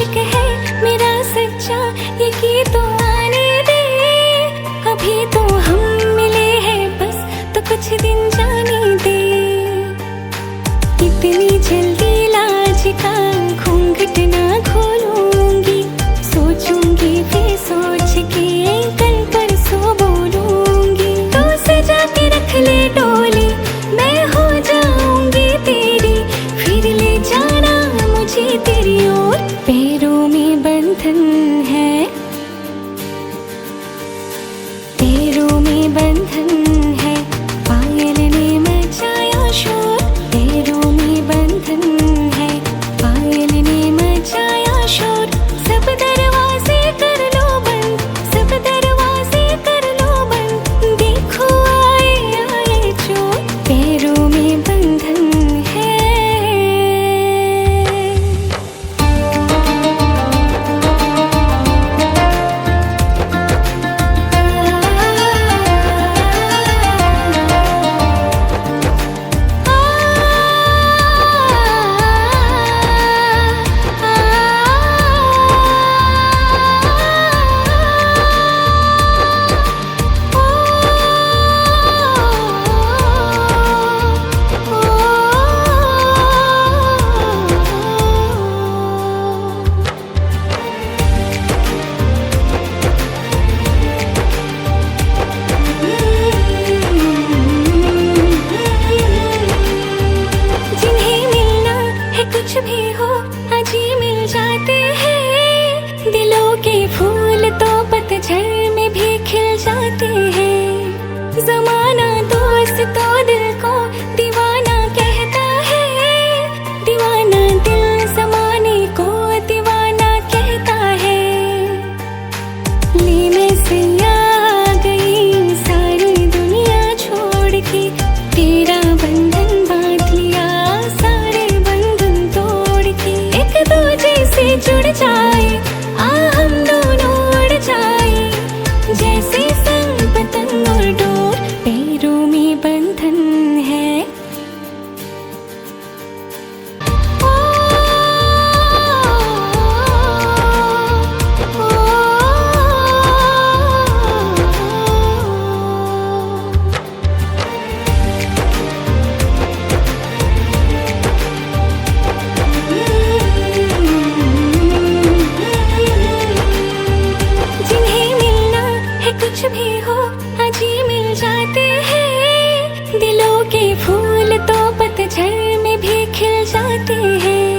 इश्क है मेरा सच्चा, ये की तो आने दे। अभी तो हम मिले हैं बस, तो कुछ दिन जाने दे। इतनी जल्दी लाज का घूंघट ना खोलूंगी, सोचूंगी फिर सोच के कल परसों बोलूंगी। तो सजा के रख ले डोली, मैं हो जाऊंगी तेरी, फिर ले जाना मुझे तेरी ओर। पैरों में बंधन है, पैरों में बंधन है, पायल ने मचाया शोर। पैरों में बंधन है, पायल ने मचाया शोर। सब दरवाजे कर लो बंद, सब दरवाजे कर लो बंद, देखो आए आए चोर। पैरों में बंधन है। कुछ भी हो आज ही मिल जाते हैं, दिलों के फूल तो पतझड़ में भी खिल जाते हैं। जमाना दोस्त तो दिल को दीवाना कहता है, दीवाना दिल जमाने को दीवाना कहता है। ले मैं से आ गई सारी दुनिया छोड़ के, तेरा बंधन बांध लिया सारे बंधन तोड़ के। एक दूजे से जुड़ जाए आ हम दोनों उड़ जाए, जैसे संग पतंग और डोर। पैरों में बंधन है। ओ, ओ, ओ, जिन्हें मिलना है कुछ भी हो आज ही मिल जाते हैं, दिलों के फूल तो पतझड़ में भी खिल जाते हैं।